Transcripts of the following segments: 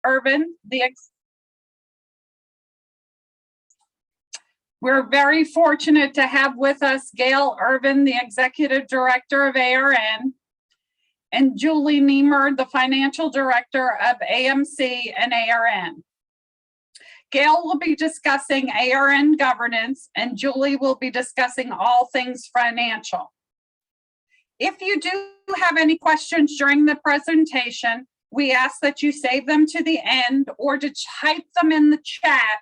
Irvin, we're very fortunate to have with us Gail Irvin, the Executive Director of ARN, and Julie Niemer, the Financial Director of AMC and ARN. Gail will be discussing ARN governance, and Julie will be discussing all things financial. If you do have any questions during the presentation, we ask that you save them to the end or to type them in the chat.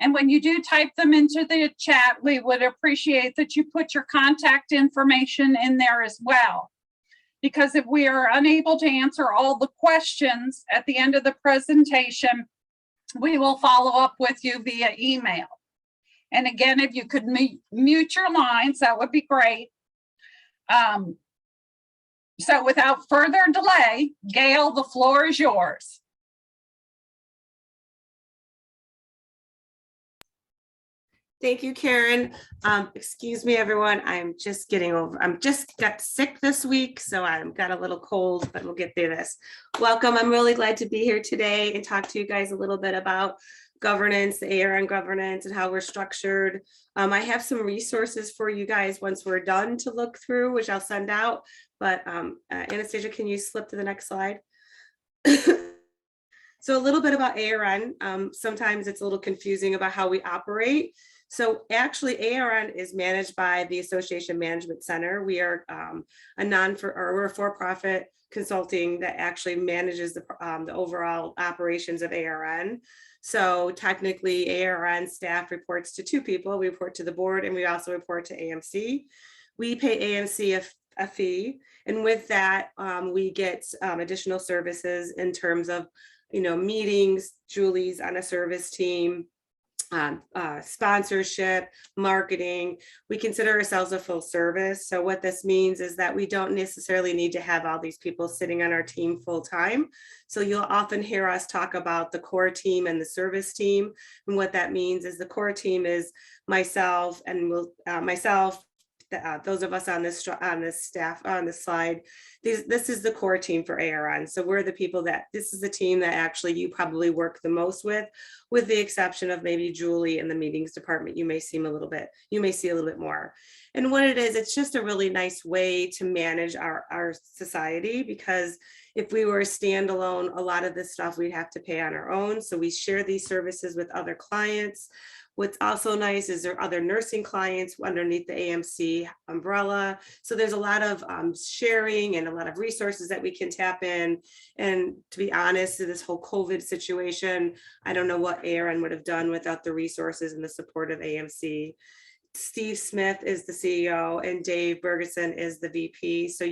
And when you do type them into the chat, we would appreciate that you put your contact information in there as well. Because if we are unable to answer all the questions at the end of the presentation, we will follow up with you via email. And again, if you could mute your lines, that would be great. So without further delay, Gail, the floor is yours. Thank you, Karen. Excuse me, everyone. I'm just got sick this week, so I've got a little cold, but we'll get through this. Welcome. I'm really glad to be here today and talk to you guys a little bit about governance, the ARN governance, and how we're structured. I have some resources for you guys once we're done to look through, which I'll send out. But Anastasia, can you slip to the next slide? So a little bit about ARN. Sometimes it's a little confusing about how we operate. So actually ARN is managed by the Association Management Center. We are we're a for-profit consulting that actually manages the overall operations of ARN. So technically ARN staff reports to two people. We report to the board and we also report to AMC. We pay AMC a fee. And with that, we get additional services in terms of, meetings. Julie's on a service team, sponsorship, marketing. We consider ourselves a full service. So what this means is that we don't necessarily need to have all these people sitting on our team full time. So you'll often hear us talk about the core team and the service team. And what that means is the core team is myself and those of us on this staff on this slide. This is the core team for ARN. So we're the people this is the team that actually you probably work the most with the exception of maybe Julie in the meetings department. You may see a little bit more. And what it is, it's just a really nice way to manage our society, because if we were a standalone, a lot of this stuff we'd have to pay on our own. So we share these services with other clients. What's also nice is there are other nursing clients underneath the AMC umbrella. So there's a lot of sharing and a lot of resources that we can tap in. And to be honest, in this whole COVID situation, I don't know what ARN would have done without the resources and the support of AMC. Steve Smith is the CEO and Dave Bergeson is the VP. So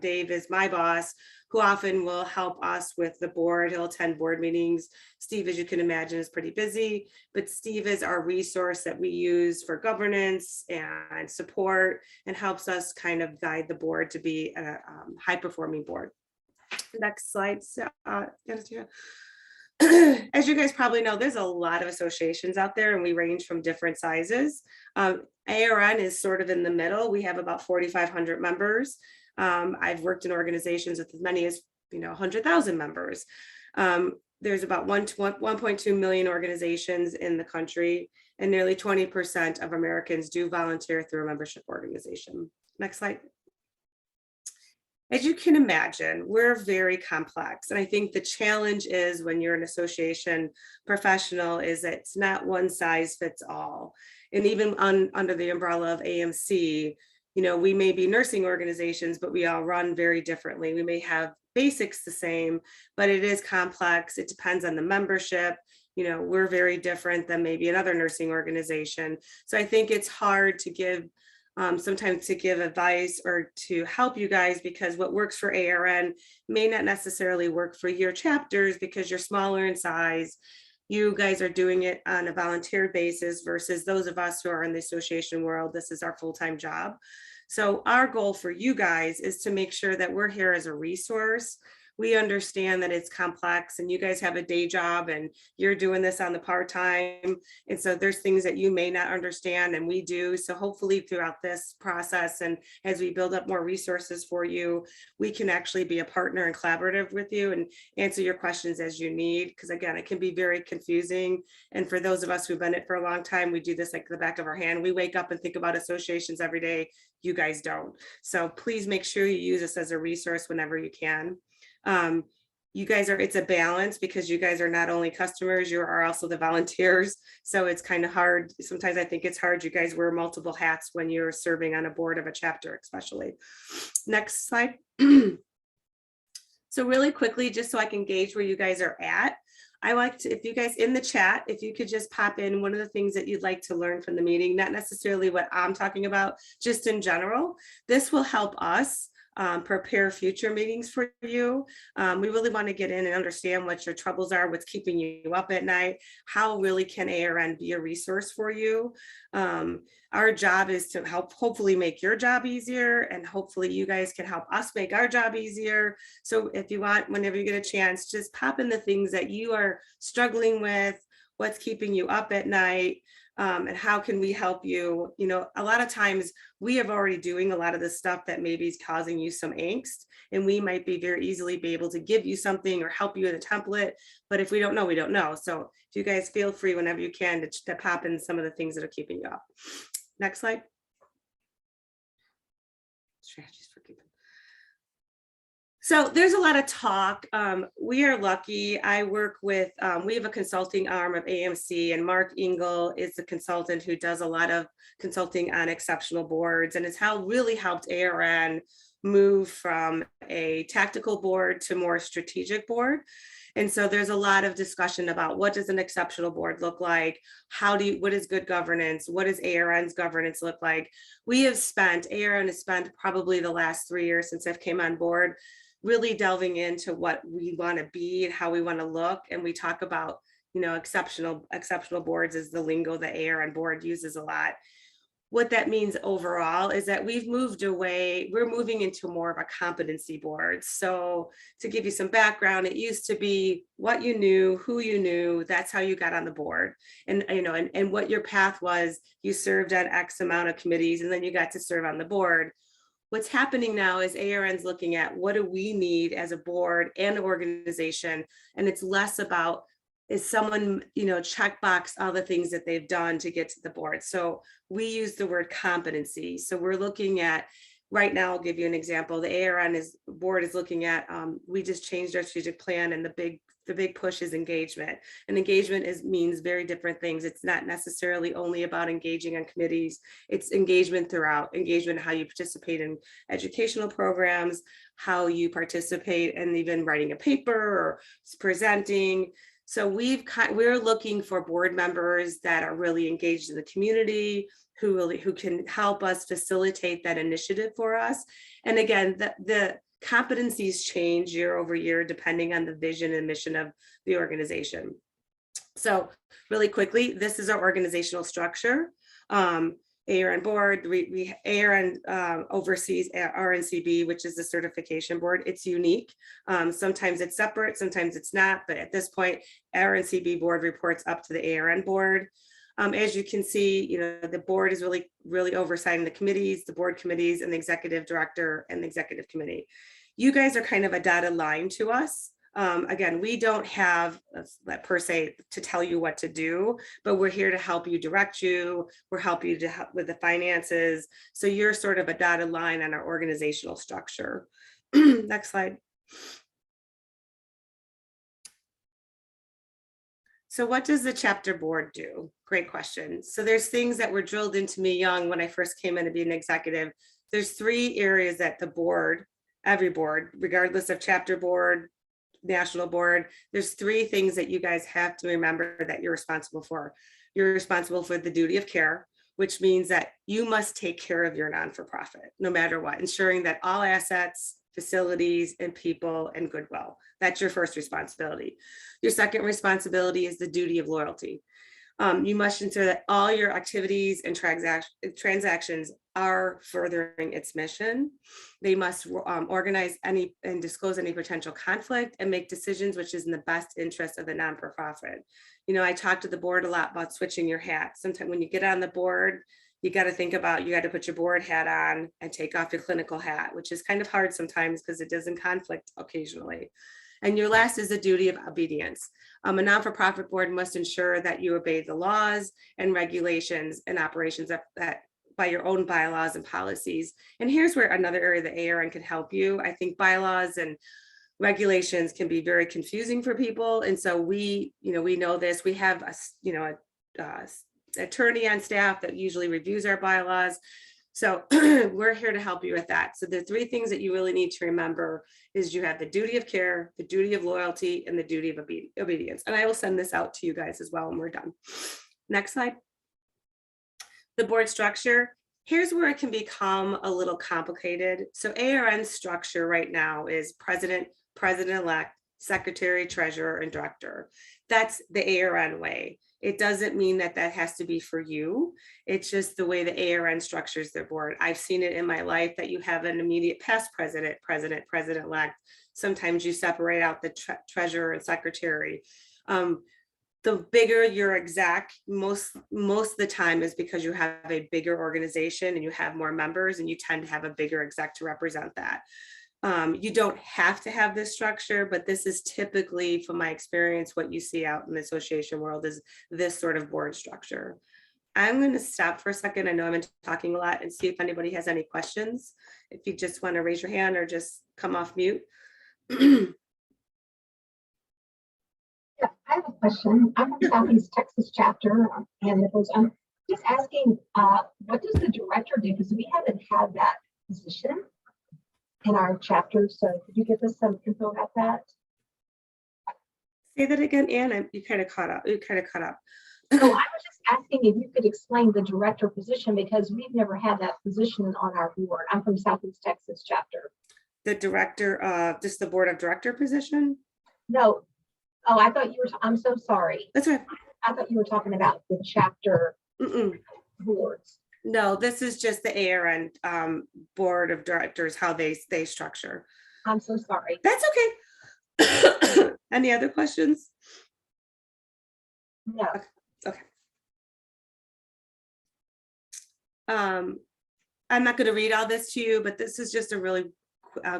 Dave is my boss, who often will help us with the board. He'll attend board meetings. Steve, as you can imagine, is pretty busy, but Steve is our resource that we use for governance and support and helps us kind of guide the board to be a high-performing board. Next slide, Anastasia. As you guys probably know, there's a lot of associations out there and we range from different sizes. ARN is sort of in the middle. We have about 4,500 members. I've worked in organizations with as many as 100,000 members. There's about 1.2 million organizations in the country, and nearly 20% of Americans do volunteer through a membership organization. Next slide. As you can imagine, we're very complex. And I think the challenge is when you're an association professional is that it's not one size fits all. And even under the umbrella of AMC, we may be nursing organizations, but we all run very differently. We may have basics the same, but it is complex. It depends on the membership. We're very different than maybe another nursing organization. So I think it's hard to give sometimes to give advice or to help you guys, because what works for ARN may not necessarily work for your chapters because you're smaller in size. You guys are doing it on a volunteer basis versus those of us who are in the association world. This is our full-time job. So our goal for you guys is to make sure that we're here as a resource. We understand that it's complex and you guys have a day job and you're doing this on the part-time. And so there's things that you may not understand and we do. So hopefully throughout this process and as we build up more resources for you, we can actually be a partner and collaborative with you and answer your questions as you need. Because again, it can be very confusing. And for those of us who've been in it for a long time, we do this like the back of our hand. We wake up and think about associations every day. You guys don't. So please make sure you use this as a resource whenever you can. You guys are, it's a balance because you guys are not only customers, you are also the volunteers. So it's kind of hard. Sometimes I think it's hard. You guys wear multiple hats when you're serving on a board of a chapter, especially. Next slide. So really quickly, just so I can gauge where you guys are at, I like to, if you guys in the chat, if you could just pop in one of the things that you'd like to learn from the meeting, not necessarily what I'm talking about, just in general. This will help us prepare future meetings for you. We really want to get in and understand what your troubles are, what's keeping you up at night, how really can ARN be a resource for you. Our job is to help hopefully make your job easier, and hopefully you guys can help us make our job easier. So if you want, whenever you get a chance, just pop in the things that you are struggling with, what's keeping you up at night, and how can we help you. You know, a lot of times we are already doing a lot of the stuff that maybe is causing you some angst, and we might be very easily be able to give you something or help you with a template. But if we don't know, we don't know. So if you guys feel free whenever you can to pop in some of the things that are keeping you up. Next slide. Strategies for keeping. So there's a lot of talk. We are lucky. I work with, we have a consulting arm of AMC, and Mark Engel is the consultant who does a lot of consulting on exceptional boards, and it's really helped ARN move from a tactical board to more strategic board. And so there's a lot of discussion about what does an exceptional board look like? What is good governance? What does ARN's governance look like? ARN has spent probably the last 3 years since I've came on board, really delving into what we want to be and how we want to look. And we talk about, you know, exceptional boards is the lingo that ARN board uses a lot. What that means overall is that we're moving into more of a competency board. So to give you some background, it used to be what you knew, who you knew, that's how you got on the board. And, you know, and what your path was, you served on X amount of committees and then you got to serve on the board. What's happening now is ARN's looking at what do we need as a board and organization. And it's less about, is someone, you know, checkbox all the things that they've done to get to the board. So we use the word competency. So we're looking at, right now, I'll give you an example. The ARN board is looking at, we just changed our strategic plan, and the big push is engagement. And engagement means very different things. It's not necessarily only about engaging on committees. It's engagement throughout, engagement, how you participate in educational programs, how you participate in even writing a paper or presenting. So we're looking for board members that are really engaged in the community, who can help us facilitate that initiative for us. And again, the competencies change year over year, depending on the vision and mission of the organization. So really quickly, this is our organizational structure. ARN board, ARN oversees RNCB, which is the certification board. It's unique. Sometimes it's separate, sometimes it's not, but at this point, RNCB board reports up to the ARN board. As you can see, you know, the board is really oversighting the committees, the board committees, and the executive director and the executive committee. You guys are kind of a dotted line to us. Again, we don't have per se to tell you what to do, but we're here to help you, direct you. We're helping you to help with the finances. So you're sort of a dotted line on our organizational structure. Next slide. So what does the chapter board do? Great question. So there's things that were drilled into me young when I first came in to be an executive. There's 3 areas that the board, every board, regardless of chapter board, national board, there's 3 things that you guys have to remember that you're responsible for. You're responsible for the duty of care, which means that you must take care of your non-for-profit, no matter what, ensuring that all assets, facilities, and people and goodwill. That's your first responsibility. Your second responsibility is the duty of loyalty. You must ensure that all your activities and transactions are furthering its mission. They must organize any and disclose any potential conflict and make decisions which is in the best interest of the non-for-profit. You know, I talked to the board a lot about switching your hat. Sometimes when you get on the board, you got to think about, you got to put your board hat on and take off your clinical hat, which is kind of hard sometimes because it doesn't conflict occasionally. And your last is the duty of obedience. A non-for-profit board must ensure that you obey the laws and regulations and operations that by your own bylaws and policies. And here's where another area that ARN can help you. I think bylaws and regulations can be very confusing for people. And so we know this. We have a attorney on staff that usually reviews our bylaws. So we're here to help you with that. So the three things that you really need to remember is you have the duty of care, the duty of loyalty, and the duty of obedience. And I will send this out to you guys as well when we're done. Next slide. The board structure. Here's where it can become a little complicated. So ARN structure right now is president, president-elect, secretary, treasurer, and director. That's the ARN way. It doesn't mean that that has to be for you. It's just the way the ARN structures their board. I've seen it in my life that you have an immediate past president, president-elect. Sometimes you separate out the treasurer and secretary. The bigger your exec, most of the time is because you have a bigger organization and you have more members and you tend to have a bigger exec to represent that. You don't have to have this structure, but this is typically, from my experience, what you see out in the association world is this sort of board structure. I'm going to stop for a second. I know I've been talking a lot and see if anybody has any questions. If you just want to raise your hand or just come off mute. Yeah, I have a question. I'm from Southeast Texas chapter, and it was just asking, what does the director do? Because we haven't had that position in our chapter. So could you give us some info about that? Say that again, Anne. You kind of caught up. So I was just asking if you could explain the director position because we've never had that position on our board. I'm from Southeast Texas chapter. The director, just the board of director position? No. Oh, I thought you were. I'm so sorry. That's right. I thought you were talking about the chapter boards. No, this is just the ARN board of directors, how they structure. I'm so sorry. That's okay. Any other questions? No. Okay. I'm not going to read all this to you, but this is just a really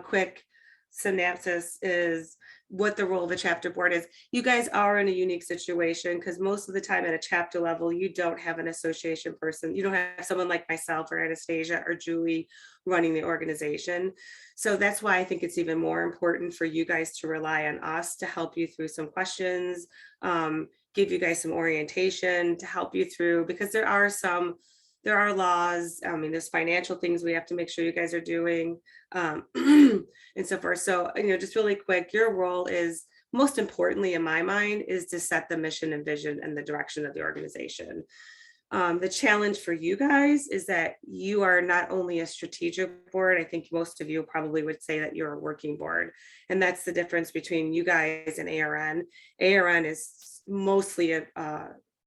quick synopsis is what the role of the chapter board is. You guys are in a unique situation because most of the time at a chapter level, you don't have an association person. You don't have someone like myself or Anastasia or Julie running the organization. So that's why I think it's even more important for you guys to rely on us to help you through some questions, give you guys some orientation to help you through, because there are laws. I mean, there's financial things we have to make sure you guys are doing, and so forth. So, just really quick, your role is, most importantly in my mind, is to set the mission and vision and the direction of the organization. The challenge for you guys is that you are not only a strategic board. I think most of you probably would say that you're a working board. And that's the difference between you guys and ARN. ARN is mostly a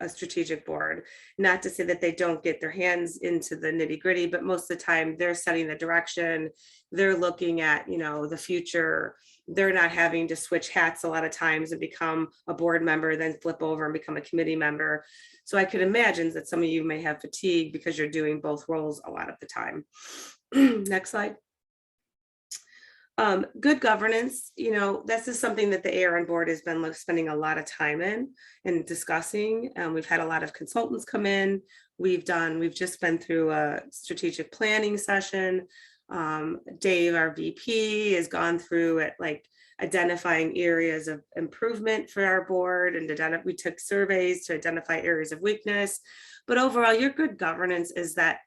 strategic board. Not to say that they don't get their hands into the nitty gritty, but most of the time they're setting the direction. They're looking at, the future. They're not having to switch hats a lot of times and become a board member, then flip over and become a committee member. So I could imagine that some of you may have fatigue because you're doing both roles a lot of the time. Next slide. Good governance, this is something that the ARN board has been spending a lot of time in and discussing. We've had a lot of consultants come in. We've just been through a strategic planning session. Dave, our VP, has gone through it, like identifying areas of improvement for our board, and we took surveys to identify areas of weakness. But overall, your good governance is that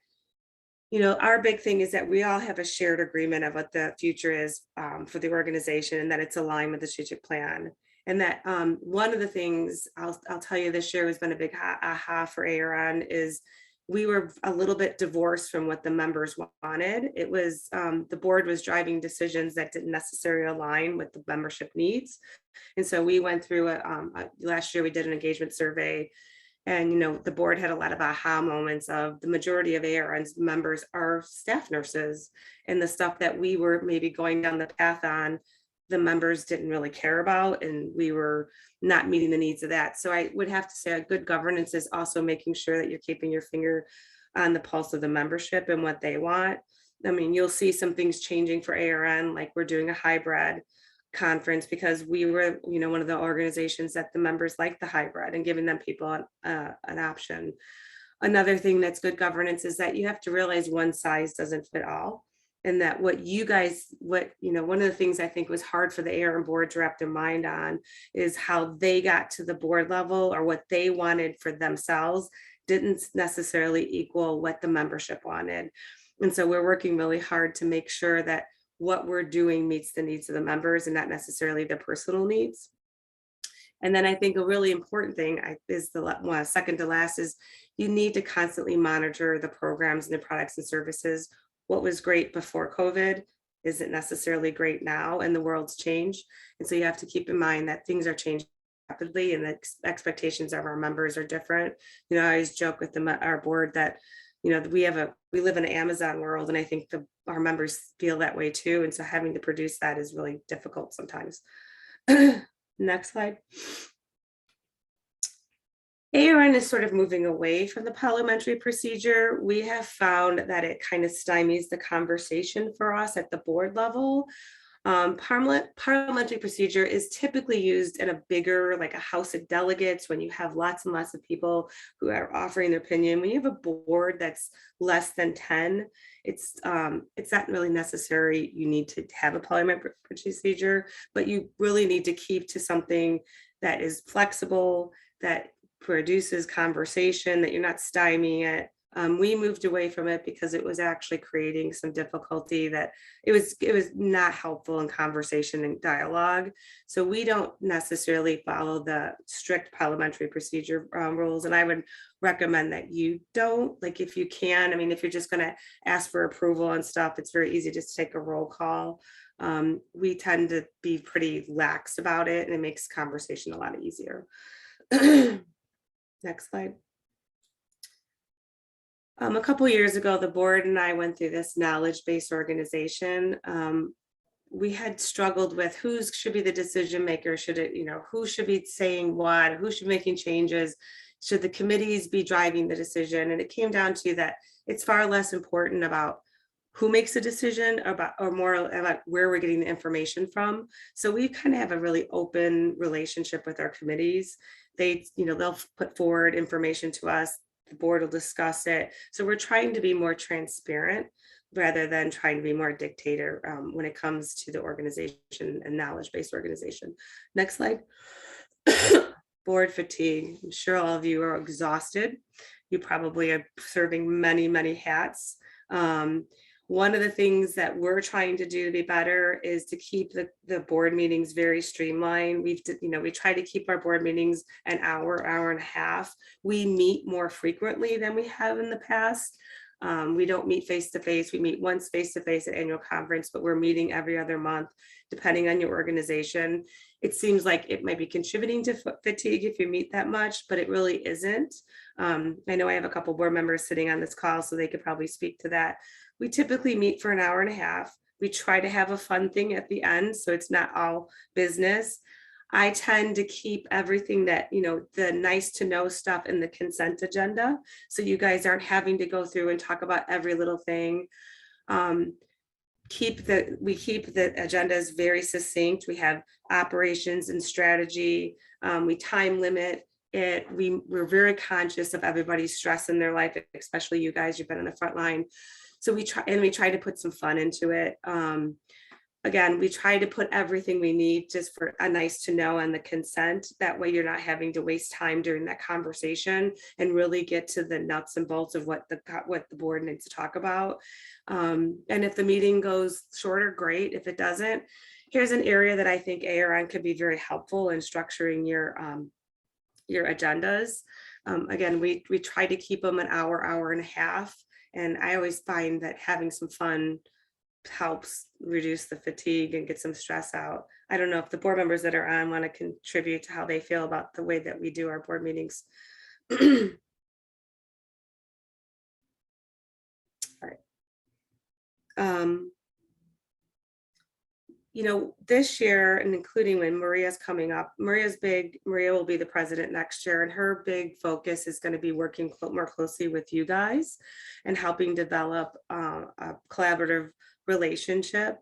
our big thing is that we all have a shared agreement of what the future is for the organization, and that it's aligned with the strategic plan. And that one of the things I'll tell you this year has been a big aha for ARN is we were a little bit divorced from what the members wanted. It was the board was driving decisions that didn't necessarily align with the membership needs. And so we went through last year we did an engagement survey, And, the board had a lot of aha moments of the majority of ARN's members are staff nurses, and the stuff that we were maybe going down the path on, the members didn't really care about, and we were not meeting the needs of that. So I would have to say a good governance is also making sure that you're keeping your finger on the pulse of the membership and what they want. I mean, you'll see some things changing for ARN, like we're doing a hybrid conference because we were, one of the organizations that the members like the hybrid and giving them people an option. Another thing that's good governance is that you have to realize one size doesn't fit all. And that one of the things I think was hard for the ARN board to wrap their mind on is how they got to the board level, or what they wanted for themselves didn't necessarily equal what the membership wanted. And so we're working really hard to make sure that what we're doing meets the needs of the members and not necessarily their personal needs. And then I think a really important thing is the second to last is you need to constantly monitor the programs and the products and services. What was great before COVID isn't necessarily great now, and the world's changed. And so you have to keep in mind that things are changing rapidly, and the expectations of our members are different. I always joke with our board that we live in an Amazon world, and I think our members feel that way too. And so having to produce that is really difficult sometimes. Next slide. ARN is sort of moving away from the parliamentary procedure. We have found that it kind of stymies the conversation for us at the board level. Parliamentary procedure is typically used in a bigger, like a House of Delegates, when you have lots and lots of people who are offering their opinion. When you have a board that's less than 10, it's not really necessary. You need to have a parliamentary procedure, but you really need to keep to something that is flexible, that produces conversation, that you're not stymieing it. We moved away from it because it was actually creating some difficulty, that it was not helpful in conversation and dialogue. So we don't necessarily follow the strict parliamentary procedure rules. And I would recommend that you don't, like, if you can, I mean, if you're just going to ask for approval and stuff, it's very easy just to take a roll call. We tend to be pretty lax about it, and it makes conversation a lot easier. Next slide. A couple years ago, the board and I went through this knowledge-based organization. We had struggled with who should be the decision maker. Should it, who should be saying what, who should be making changes? Should the committees be driving the decision? And it came down to that it's far less important about who makes a decision or more about where we're getting the information from. So we kind of have a really open relationship with our committees. They'll put forward information to us. The board will discuss it. So we're trying to be more transparent rather than trying to be more dictator when it comes to the organization and knowledge-based organization. Next slide. Board fatigue. I'm sure all of you are exhausted. You probably are serving many, many hats. One of the things that we're trying to do to be better is to keep the board meetings very streamlined. We try to keep our board meetings an hour, hour and a half. We meet more frequently than we have in the past. We don't meet face-to-face. We meet once face-to-face at annual conference, but we're meeting every other month, depending on your organization. It seems like it might be contributing to fatigue if you meet that much, but it really isn't. I know I have a couple board members sitting on this call, so they could probably speak to that. We typically meet for an hour and a half. We try to have a fun thing at the end, so it's not all business. I tend to keep everything that, the nice to know stuff in the consent agenda, so you guys aren't having to go through and talk about every little thing. We keep the agendas very succinct. We have operations and strategy. We time limit it. We're very conscious of everybody's stress in their life, especially you guys. You've been on the front line. So we try to put some fun into it. Again, we try to put everything we need just for a nice to know and the consent. That way you're not having to waste time during that conversation and really get to the nuts and bolts of what the board needs to talk about. And if the meeting goes shorter, great. If it doesn't, here's an area that I think ARN could be very helpful in structuring your agendas. Again, we try to keep them an hour, hour and a half. And I always find that having some fun helps reduce the fatigue and get some stress out. I don't know if the board members that are on want to contribute to how they feel about the way that we do our board meetings, All right. You know, this year, and including when Maria's coming up, Maria will be the president next year, and her big focus is going to be working more closely with you guys and helping develop a collaborative relationship.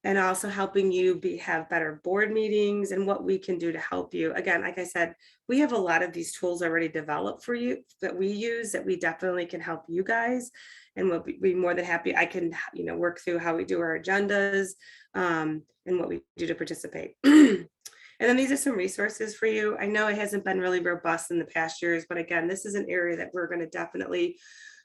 And also helping you have better board meetings and what we can do to help you. Again, like I said, we have a lot of these tools already developed for you that we use that we definitely can help you guys. And we'll be more than happy. I can, you know, work through how we do our agendas and what we do to participate. And then these are some resources for you. I know it hasn't been really robust in the past years, but again, this is an area that we're going to definitely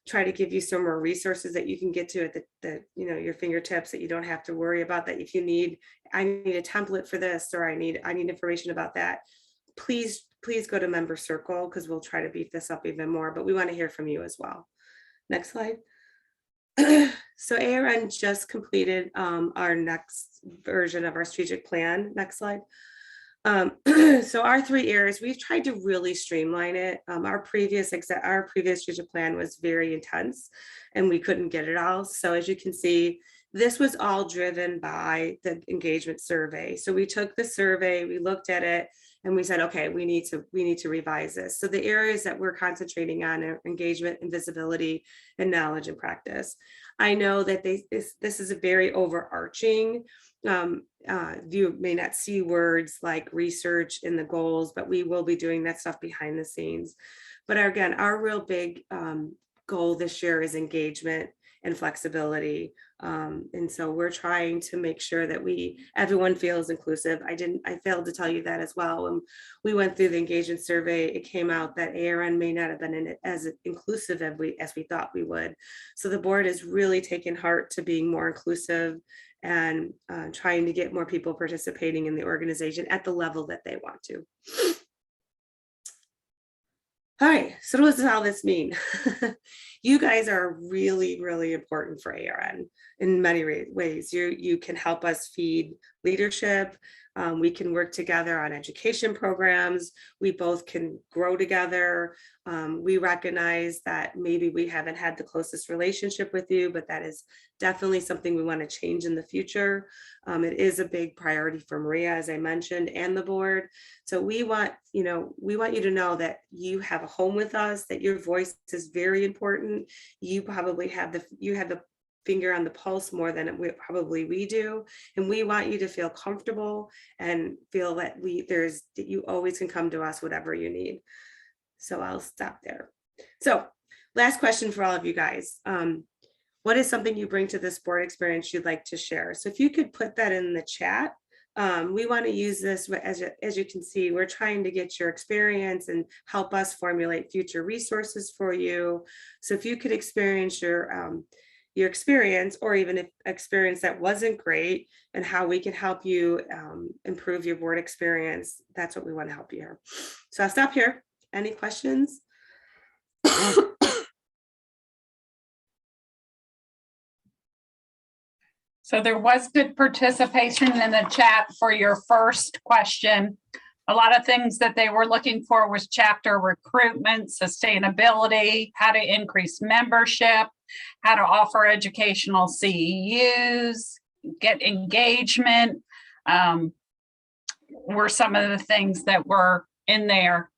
try to give you some more resources that you can get to at the you know, your fingertips, that you don't have to worry about. That if you need, I need a template for this, or I need information about that, please go to Member Circle, because we'll try to beef this up even more, but we want to hear from you as well. Next slide. So ARN just completed our next version of our strategic plan. Next slide. So our 3 areas, we've tried to really streamline it. Our previous strategic plan was very intense and we couldn't get it all. So as you can see, this was all driven by the engagement survey. So we took the survey, we looked at it, and we said, okay, we need to revise this. So the areas that we're concentrating on are engagement and visibility and knowledge and practice. I know that this is a very overarching. You may not see words like research in the goals, but we will be doing that stuff behind the scenes. But again, our real big goal this year is engagement and flexibility. And so we're trying to make sure that everyone feels inclusive. I failed to tell you that as well. When we went through the engagement survey, it came out that ARN may not have been in it as inclusive as we thought we would. So the board is really taking heart to being more inclusive and trying to get more people participating in the organization at the level that they want to. All right, so what does all this mean? You guys are really, really important for ARN in many ways. You can help us feed leadership. We can work together on education programs. We both can grow together. We recognize that maybe we haven't had the closest relationship with you, but that is definitely something we want to change in the future. It is a big priority for Maria, as I mentioned, and the board. So we want you to know that you have a home with us, that your voice is very important. You probably have the finger on the pulse more than we do. And we want you to feel comfortable and feel that you always can come to us, whatever you need. So I'll stop there. So last question for all of you guys. What is something you bring to this board experience you'd like to share? So if you could put that in the chat. We want to use this, as you can see, we're trying to get your experience and help us formulate future resources for you. So if you could experience your experience, or even if experience that wasn't great, and how we can help you improve your board experience, that's what we want to help you here. So I'll stop here. Any questions? So there was good participation in the chat for your first question. A lot of things that they were looking for was chapter recruitment, sustainability, how to increase membership, how to offer educational CEUs, get engagement, were some of the things that were in there.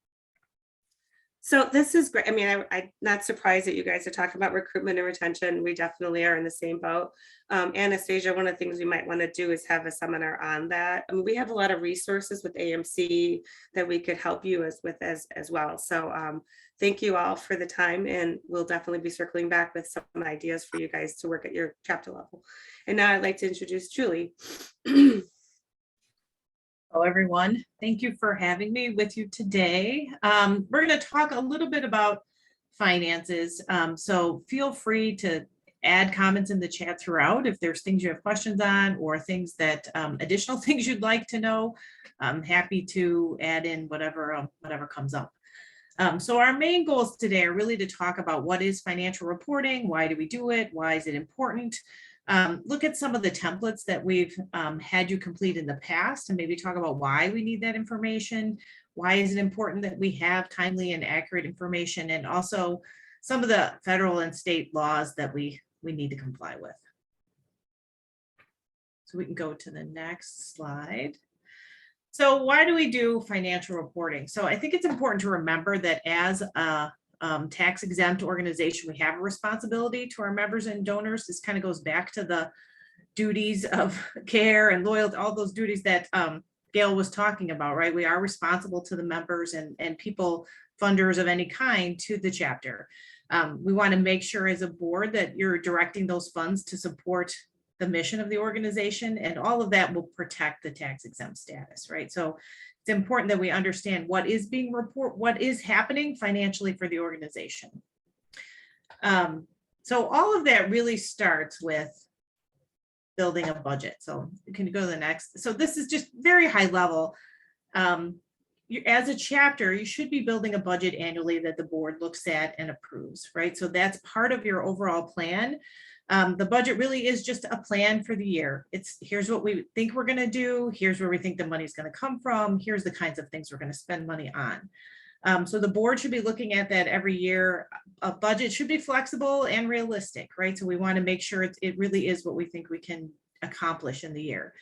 So this is great. I mean, I'm not surprised that you guys are talking about recruitment and retention. We definitely are in the same boat. Anastasia, one of the things we might want to do is have a seminar on that. I mean, we have a lot of resources with AMC that we could help you with as well. So thank you all for the time, and we'll definitely be circling back with some ideas for you guys to work at your chapter level. And now I'd like to introduce Julie. Hello, everyone. Thank you for having me with you today. We're going to talk a little bit about finances. So feel free to add comments in the chat throughout if there's things you have questions on, or things that additional things you'd like to know. I'm happy to add in whatever comes up. So our main goals today are really to talk about what is financial reporting, why do we do it, why is it important, Look at some of the templates that we've had you complete in the past and maybe talk about why we need that information. Why is it important that we have timely and accurate information, and also some of the federal and state laws that we need to comply with. So we can go to the next slide. So why do we do financial reporting? So I think it's important to remember that as a tax exempt organization, we have a responsibility to our members and donors. This kind of goes back to the duties of care and loyalty, all those duties that Gail was talking about, right? We are responsible to the members and people, funders of any kind, to the chapter. We want to make sure as a board that you're directing those funds to support the mission of the organization, and all of that will protect the tax exempt status, right? So it's important that we understand what is being what is happening financially for the organization. So all of that really starts with building a budget. So can you go to the next? So this is just very high level. As a chapter, you should be building a budget annually that the board looks at and approves, right? So that's part of your overall plan. The budget really is just a plan for the year. It's here's what we think we're going to do. Here's where we think the money is going to come from. Here's the kinds of things we're going to spend money on. So the board should be looking at that every year. A budget should be flexible and realistic, right? So we want to make sure it really is what we think we can accomplish in the year.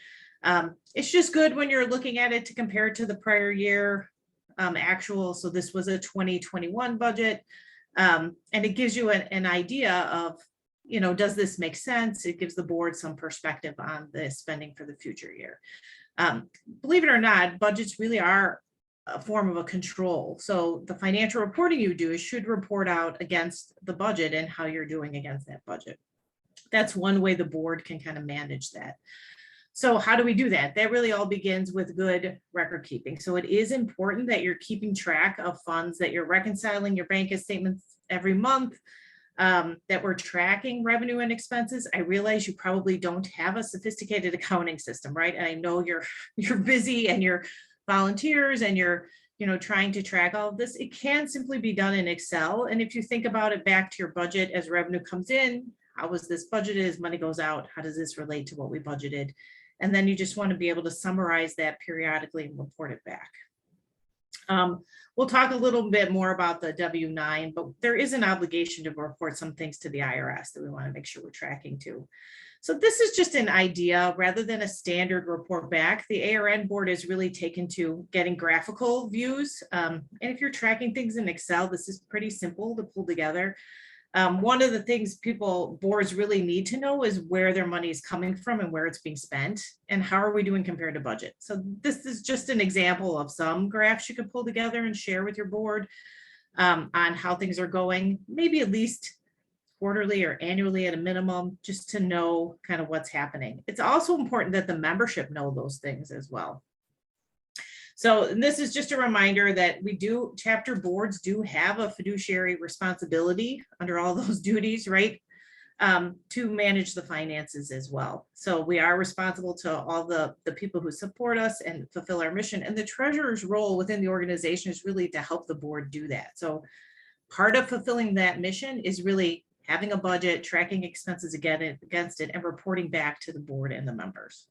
It's just good when you're looking at it to compare it to the prior year actual. So this was a 2021 budget. And it gives you an idea of, you know, does this make sense? It gives the board some perspective on the spending for the future year. Believe it or not, budgets really are a form of a control. So the financial reporting you do should report out against the budget and how you're doing against that budget. That's one way the board can kind of manage that. So how do we do that? That really all begins with good record keeping. So it is important that you're keeping track of funds, that you're reconciling your bank statements every month, that we're tracking revenue and expenses. I realize you probably don't have a sophisticated accounting system, right? And I know you're busy and you're volunteers and you're, you know, trying to track all of this. It can simply be done in Excel. And if you think about it back to your budget, as revenue comes in, how was this budgeted? As money goes out, how does this relate to what we budgeted? And then you just want to be able to summarize that periodically and report it back. We'll talk a little bit more about the W-9, but there is an obligation to report some things to the IRS that we want to make sure we're tracking too. So this is just an idea rather than a standard report back. The ARN board is really taken to getting graphical views. And if you're tracking things in Excel, this is pretty simple to pull together. One of the things boards really need to know is where their money is coming from and where it's being spent and how are we doing compared to budget. So this is just an example of some graphs you could pull together and share with your board on how things are going, maybe at least quarterly or annually at a minimum, just to know kind of what's happening. It's also important that the membership know those things as well. So this is just a reminder that chapter boards do have a fiduciary responsibility under all those duties, right? To manage the finances as well. So we are responsible to all the people who support us and fulfill our mission. And the treasurer's role within the organization is really to help the board do that. So part of fulfilling that mission is really having a budget, tracking expenses against it, and reporting back to the board and the members.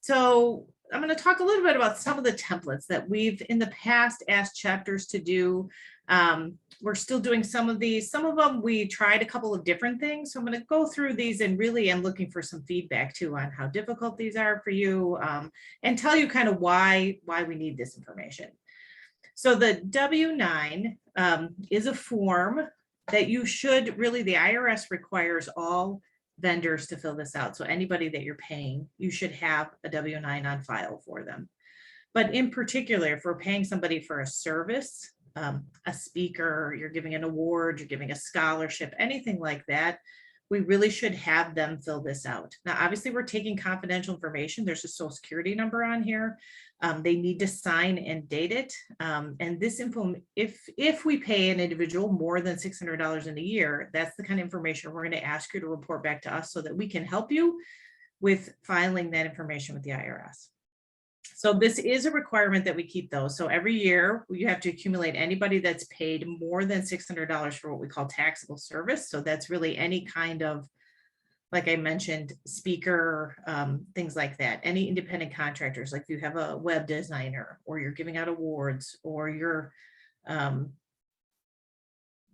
So I'm going to talk a little bit about some of the templates that we've in the past asked chapters to do. We're still doing some of these. Some of them we tried a couple of different things. So I'm going to go through these and really am looking for some feedback too on how difficult these are for you and tell you kind of why we need this information. So the W-9 is a form that you should really, the IRS requires all vendors to fill this out. So anybody that you're paying, you should have a W-9 on file for them. But in particular, if we're paying somebody for a service, a speaker, you're giving an award, you're giving a scholarship, anything like that, we really should have them fill this out. Now, obviously we're taking confidential information. There's a social security number on here. They need to sign and date it. And this info, if we pay an individual more than $600 in a year, that's the kind of information we're going to ask you to report back to us so that we can help you with filing that information with the IRS. So this is a requirement that we keep those. So every year you have to accumulate anybody that's paid more than $600 for what we call taxable service. So that's really any kind of, like I mentioned, speaker, things like that. Any independent contractors, like if you have a web designer, or you're giving out awards, or you're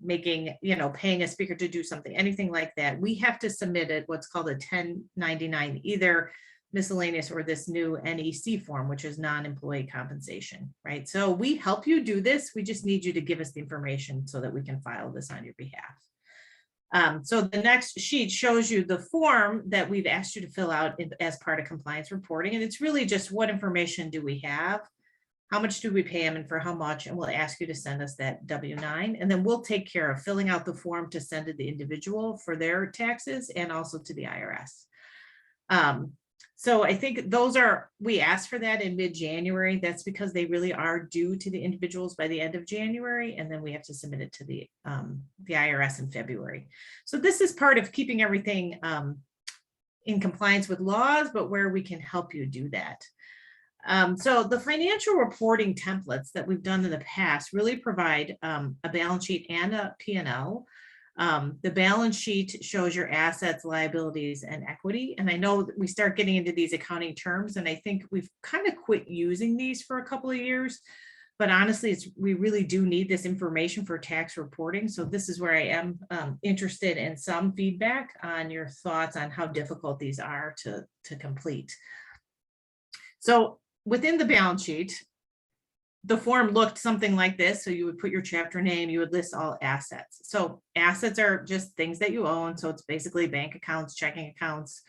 making, paying a speaker to do something, anything like that, we have to submit it, what's called a 1099, either miscellaneous or this new NEC form, which is non-employee compensation, right? So we help you do this. We just need you to give us the information so that we can file this on your behalf. So the next sheet shows you the form that we've asked you to fill out as part of compliance reporting. And it's really just what information do we have? How much do we pay them and for how much? And we'll ask you to send us that W-9. And then we'll take care of filling out the form to send to the individual for their taxes and also to the IRS. So I think we asked for that in mid-January. That's because they really are due to the individuals by the end of January, and then we have to submit it to the IRS in February. So this is part of keeping everything in compliance with laws, but where we can help you do that. So the financial reporting templates that we've done in the past really provide a balance sheet and a P&L. The balance sheet shows your assets, liabilities, and equity. And I know that we start getting into these accounting terms, and I think we've kind of quit using these for a couple of years. But honestly, we really do need this information for tax reporting. So this is where I am interested in some feedback on your thoughts on how difficult these are to complete. So within the balance sheet, the form looked something like this. So you would put your chapter name, you would list all assets. So assets are just things that you own. So it's basically bank accounts, checking accounts,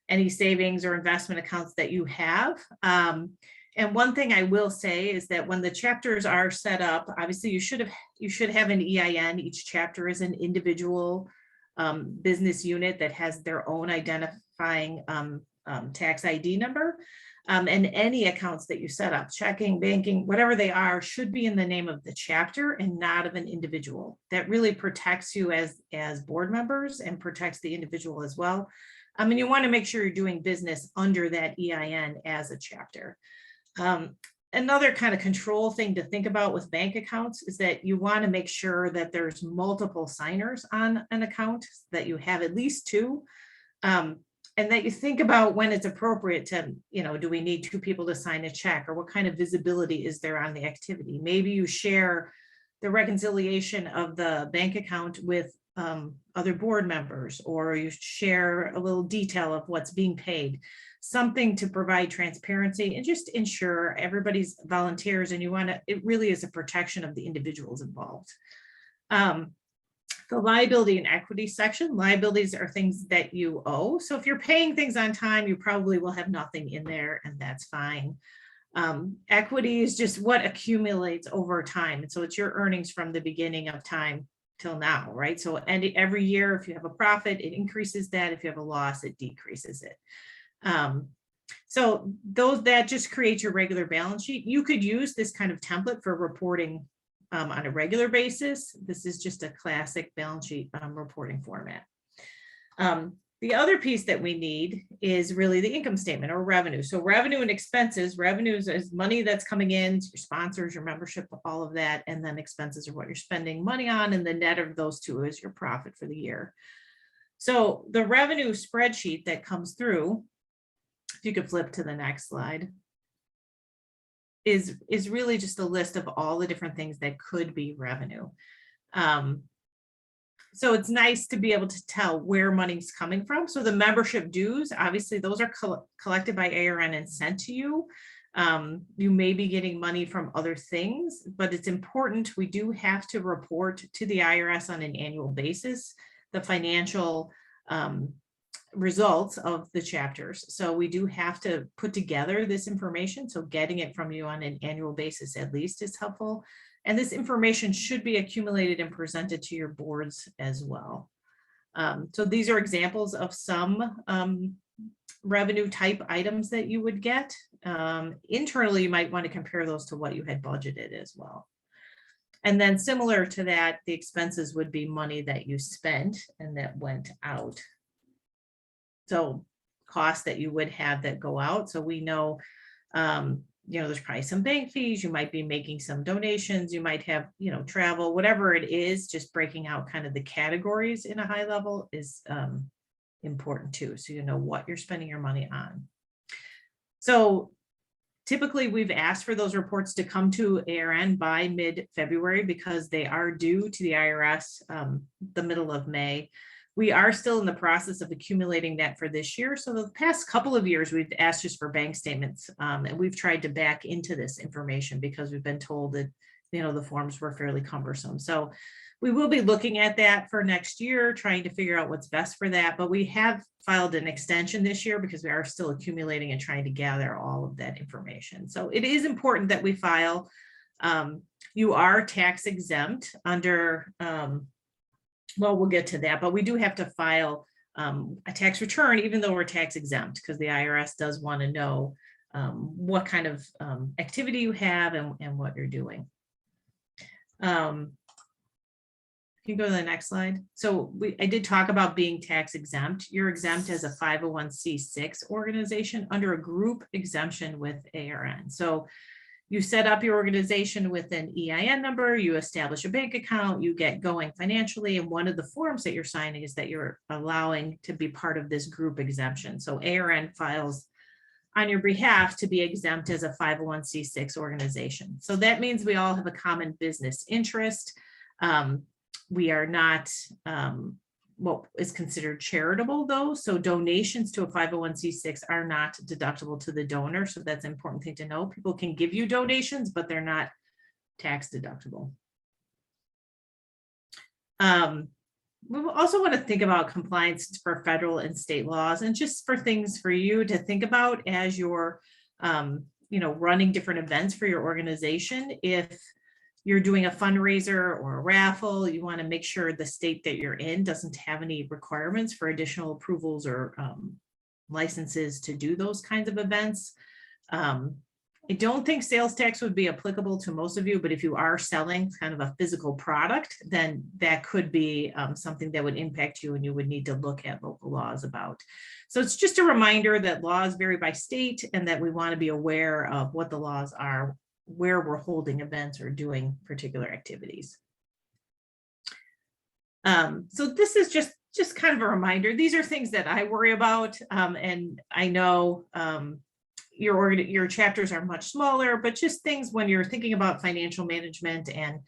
any savings or investment accounts that you have. And one thing I will say is that when the chapters are set up, obviously you should have an EIN. Each chapter is an individual business unit that has their own identifying tax ID number. And any accounts that you set up, checking, banking, whatever they are, should be in the name of the chapter and not of an individual. That really protects you as board members and protects the individual as well. And you want to make sure you're doing business under that EIN as a chapter. Another kind of control thing to think about with bank accounts is that you want to make sure that there's multiple signers on an account, that you have at least two. And that you think about when it's appropriate to, do we need two people to sign a check, or what kind of visibility is there on the activity? Maybe you share the reconciliation of the bank account with other board members, or you share a little detail of what's being paid, something to provide transparency and just ensure everybody's volunteers. And it really is a protection of the individuals involved. The liability and equity section, liabilities are things that you owe. So if you're paying things on time, you probably will have nothing in there, and that's fine. Equity is just what accumulates over time. And so it's your earnings from the beginning of time till now, right? So every year, if you have a profit, it increases that. If you have a loss, it decreases it. So that just creates your regular balance sheet. You could use this kind of template for reporting on a regular basis. This is just a classic balance sheet reporting format. The other piece that we need is really the income statement or revenue. So revenue and expenses. Revenues is money that's coming in, your sponsors, your membership, all of that. And then expenses are what you're spending money on. And the net of those two is your profit for the year. So the revenue spreadsheet that comes through, if you could flip to the next slide, is really just a list of all the different things that could be revenue. So it's nice to be able to tell where money's coming from. So the membership dues, obviously those are collected by ARN and sent to you. You may be getting money from other things, but it's important. We do have to report to the IRS on an annual basis the financial results of the chapters. So we do have to put together this information. So getting it from you on an annual basis at least is helpful. And this information should be accumulated and presented to your boards as well. So these are examples of some revenue type items that you would get. Internally, you might want to compare those to what you had budgeted as well. And then similar to that, the expenses would be money that you spent and that went out. So costs that you would have that go out. So we know There's probably some bank fees, you might be making some donations, you might have, travel, whatever it is, just breaking out kind of the categories in a high level is important too. So you know what you're spending your money on. So typically we've asked for those reports to come to ARN by mid-February because they are due to the IRS the middle of May. We are still in the process of accumulating that for this year. So the past couple of years, we've asked just for bank statements, and we've tried to back into this information because we've been told that, the forms were fairly cumbersome. So we will be looking at that for next year, trying to figure out what's best for that. But we have filed an extension this year because we are still accumulating and trying to gather all of that information. So it is important that we file. You are tax exempt under, well, we'll get to that, but we do have to file a tax return, even though we're tax exempt, because the IRS does want to know what kind of activity you have and what you're doing. Can you go to the next slide? So I did talk about being tax exempt. You're exempt as a 501c6 organization under a group exemption with ARN. So you set up your organization with an EIN number, you establish a bank account, you get going financially, and one of the forms that you're signing is that you're allowing to be part of this group exemption. So ARN files on your behalf to be exempt as a 501c6 organization. So that means we all have a common business interest. We are not what is considered charitable though. So donations to a 501c6 are not deductible to the donor. So that's an important thing to know. People can give you donations, but they're not tax deductible. We also want to think about compliance for federal and state laws and just for things for you to think about as you're, running different events for your organization. If you're doing a fundraiser or a raffle, you want to make sure the state that you're in doesn't have any requirements for additional approvals or licenses to do those kinds of events. I don't think sales tax would be applicable to most of you, but if you are selling kind of a physical product, then that could be something that would impact you and you would need to look at local laws about. So it's just a reminder that laws vary by state and that we want to be aware of what the laws are where we're holding events or doing particular activities. So this is just kind of a reminder. These are things that I worry about, and I know your chapters are much smaller, but just things when you're thinking about financial management and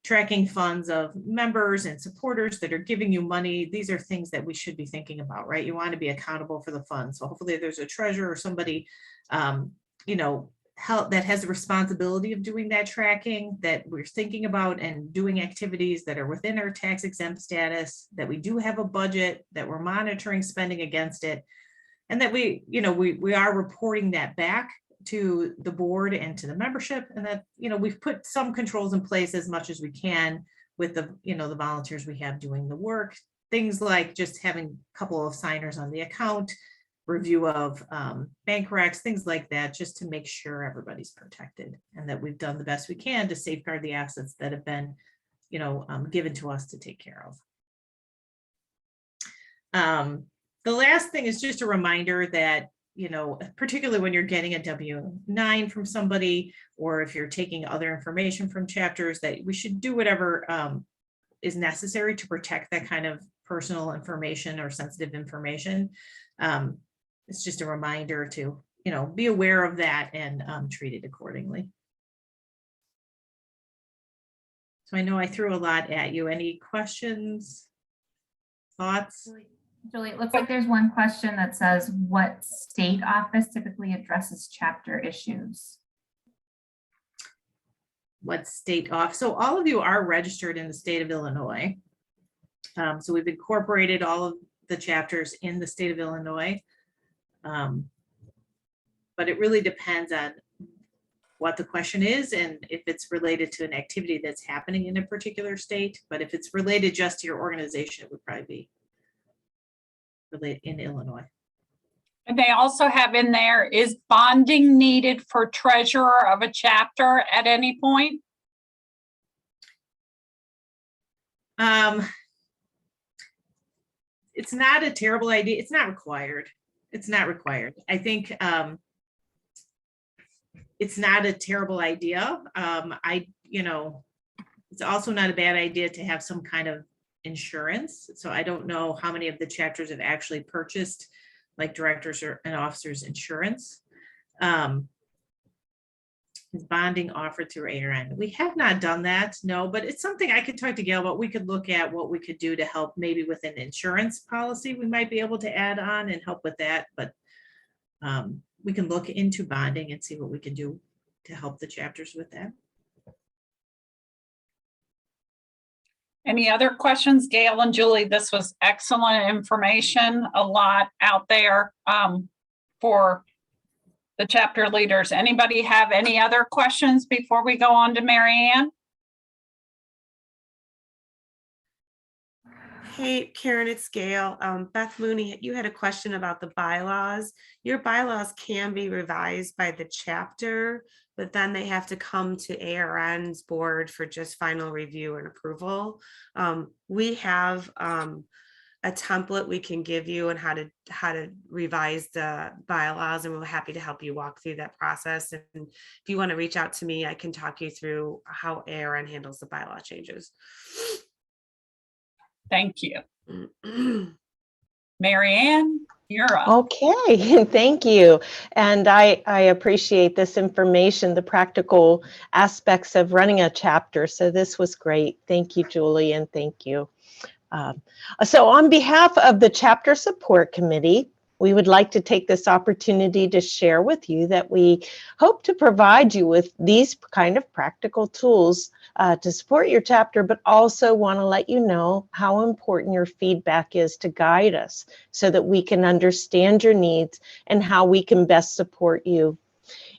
tracking funds of members and supporters that are giving you money. These are things that we should be thinking about, right? You want to be accountable for the funds. So hopefully there's a treasurer or somebody, that has the responsibility of doing that tracking, that we're thinking about and doing activities that are within our tax exempt status, that we do have a budget, that we're monitoring spending against it, and that we are reporting that back to the board and to the membership, and that, we've put some controls in place as much as we can with the, the volunteers we have doing the work, things like just having a couple of signers on the account, review of bank recs, things like that, just to make sure everybody's protected and that we've done the best we can to safeguard the assets that have been, given to us to take care of. The last thing is just a reminder that, particularly when you're getting a W-9 from somebody, or if you're taking other information from chapters, that we should do whatever is necessary to protect that kind of personal information or sensitive information. It's just a reminder to, be aware of that and treat it accordingly. So I know I threw a lot at you. Any questions, thoughts? Julie, it looks like there's one question that says, what state office typically addresses chapter issues? What state office? So all of you are registered in the state of Illinois. So we've incorporated all of the chapters in the state of Illinois. But it really depends on what the question is and if it's related to an activity that's happening in a particular state. But if it's related just to your organization, it would probably be related in Illinois. And they also have in there, is bonding needed for treasurer of a chapter at any point? It's not a terrible idea. It's not required. It's not required. I think it's not a terrible idea. It's also not a bad idea to have some kind of insurance. So I don't know how many of the chapters have actually purchased like directors and officers insurance. Is bonding offered through ARN? We have not done that, no, but it's something I could talk to Gail about. We could look at what we could do to help maybe with an insurance policy. We might be able to add on and help with that, but we can look into bonding and see what we can do to help the chapters with that. Any other questions, Gail and Julie? This was excellent information, a lot out there for the chapter leaders. Anybody have any other questions before we go on to Mary Ann? Hey, Karen, it's Gail. Beth Mooney, you had a question about the bylaws. Your bylaws can be revised by the chapter, but then they have to come to ARN's board for just final review and approval. We have a template we can give you on how to revise the bylaws, and we're happy to help you walk through that process. And if you want to reach out to me, I can talk you through how ARN handles the bylaw changes. Thank you. Mary Ann, you're up. Okay, thank you. And I appreciate this information, the practical aspects of running a chapter. So this was great. Thank you, Julie, and thank you. So on behalf of the Chapter Support Committee, we would like to take this opportunity to share with you that we hope to provide you with these kind of practical tools to support your chapter, but also want to let you know how important your feedback is to guide us so that we can understand your needs and how we can best support you.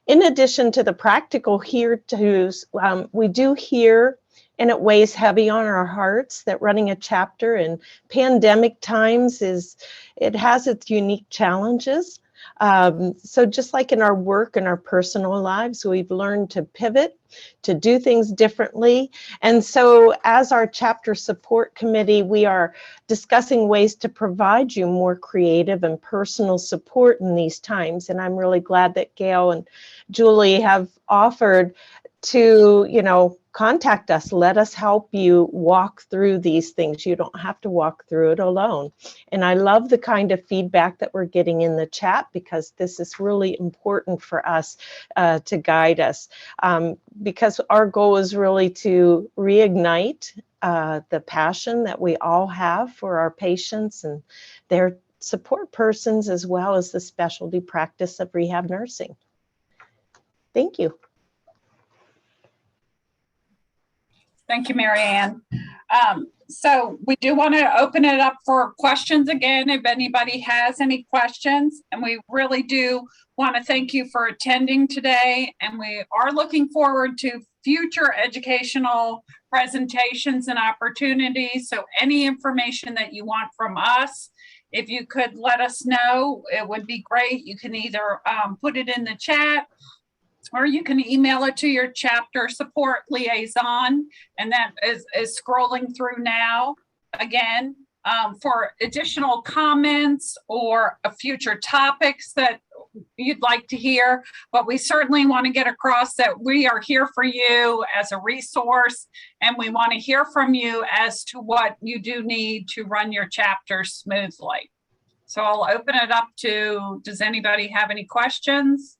In addition to the practical here-tos, we do hear, and it weighs heavy on our hearts, that running a chapter in pandemic times it has its unique challenges. So just like in our work and our personal lives, we've learned to pivot, to do things differently. And so as our chapter support committee, we are discussing ways to provide you more creative and personal support in these times. And I'm really glad that Gail and Julie have offered to, contact us. Let us help you walk through these things. You don't have to walk through it alone. And I love the kind of feedback that we're getting in the chat, because this is really important for us to guide us. Because our goal is really to reignite the passion that we all have for our patients and their support persons, as well as the specialty practice of rehab nursing. Thank you. Thank you, Mary Ann. So we do want to open it up for questions again, if anybody has any questions. And we really do want to thank you for attending today. And we are looking forward to future educational presentations and opportunities. So any information that you want from us, if you could let us know, it would be great. You can either put it in the chat, or you can email it to your chapter support liaison, and that is scrolling through now. Again, for additional comments or future topics that you'd like to hear, but we certainly want to get across that we are here for you as a resource, and we want to hear from you as to what you do need to run your chapter smoothly. So I'll open it up to, does anybody have any questions?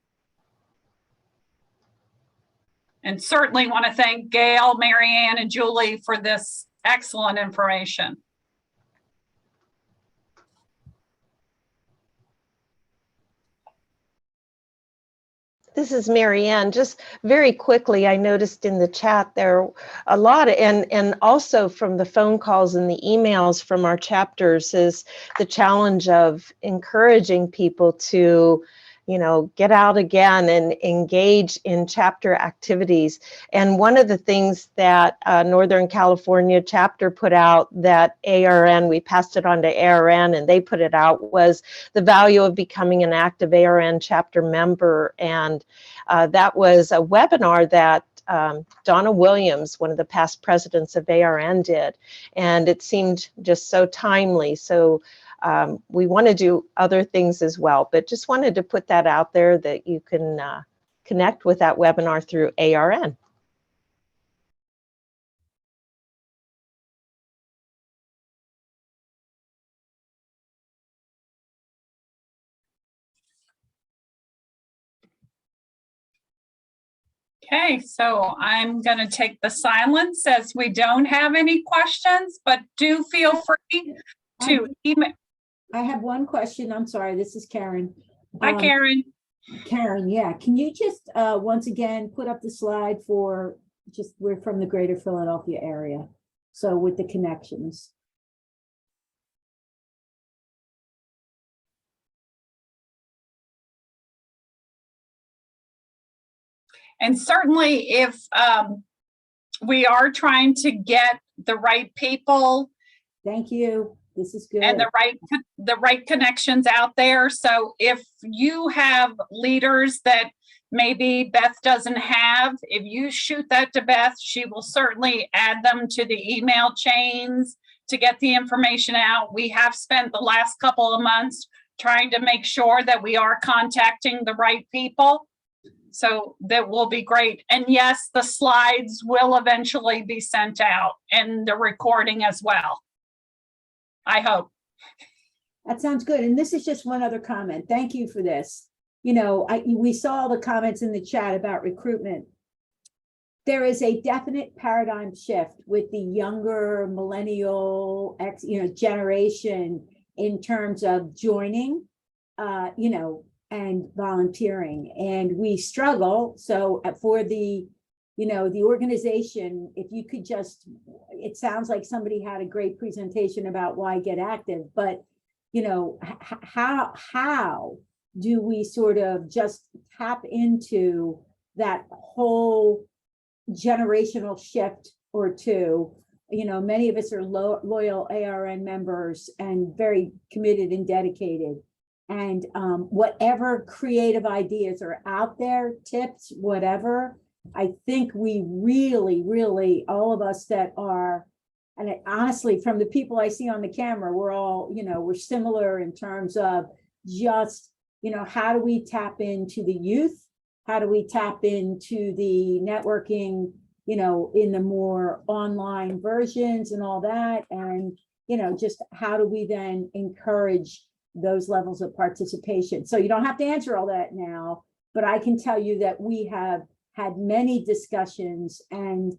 And certainly want to thank Gail, Mary Ann, and Julie for this excellent information. This is Mary Ann. Just very quickly, I noticed in the chat there are a lot, and also from the phone calls and the emails from our chapters, is the challenge of encouraging people to get out again and engage in chapter activities. And one of the things that Northern California chapter put out that ARN, we passed it on to ARN and they put it out, was the value of becoming an active ARN chapter member. And that was a webinar that Donna Williams, one of the past presidents of ARN, did. And it seemed just so timely. So we want to do other things as well, but just wanted to put that out there that you can connect with that webinar through ARN. Okay, so I'm going to take the silence as we don't have any questions, but do feel free to email. I have one question. I'm sorry, this is Karen. Hi, Karen. Karen, yeah, can you just once again put up the slide for we're from the greater Philadelphia area. So with the connections. And certainly if we are trying to get the right people Thank you. This is good. and the right connections out there. So if you have leaders that maybe Beth doesn't have, if you shoot that to Beth, she will certainly add them to the email chains to get the information out. We have spent the last couple of months trying to make sure that we are contacting the right people. So that will be great. And yes, the slides will eventually be sent out and the recording as well. I hope. That sounds good. And this is just one other comment. Thank you for this. You know, we saw the comments in the chat about recruitment. There is a definite paradigm shift with the younger millennial generation in terms of joining, and volunteering. And we struggle. So for the organization, if you could it sounds like somebody had a great presentation about why get active, but how do we sort of just tap into that whole generational shift or two? Many of us are loyal ARN members and very committed and dedicated. And whatever creative ideas are out there, tips, whatever, I think we really, really, all of us that are, and honestly, from the people I see on the camera, we're all, we're similar in terms of just, how do we tap into the youth? How do we tap into the networking, in the more online versions and all that? And, just how do we then encourage those levels of participation? So you don't have to answer all that now, but I can tell you that we have had many discussions and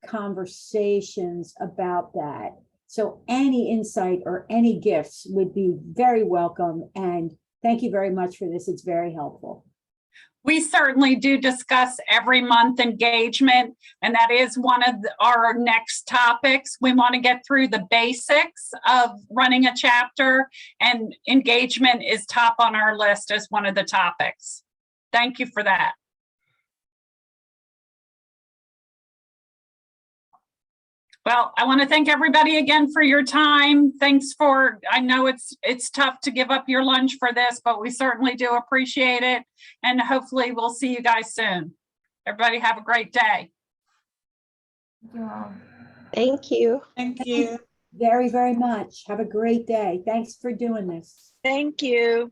conversations about that. So any insight or any gifts would be very welcome. And thank you very much for this. It's very helpful. We certainly do discuss every month engagement, and that is one of our next topics. We want to get through the basics of running a chapter, and engagement is top on our list as one of the topics. Thank you for that. Well, I want to thank everybody again for your time. Thanks for, I know it's tough to give up your lunch for this, but we certainly do appreciate it. And hopefully we'll see you guys soon. Everybody have a great day. Thank you all. Thank you. Thank you. Very, very much. Have a great day. Thanks for doing this. Thank you.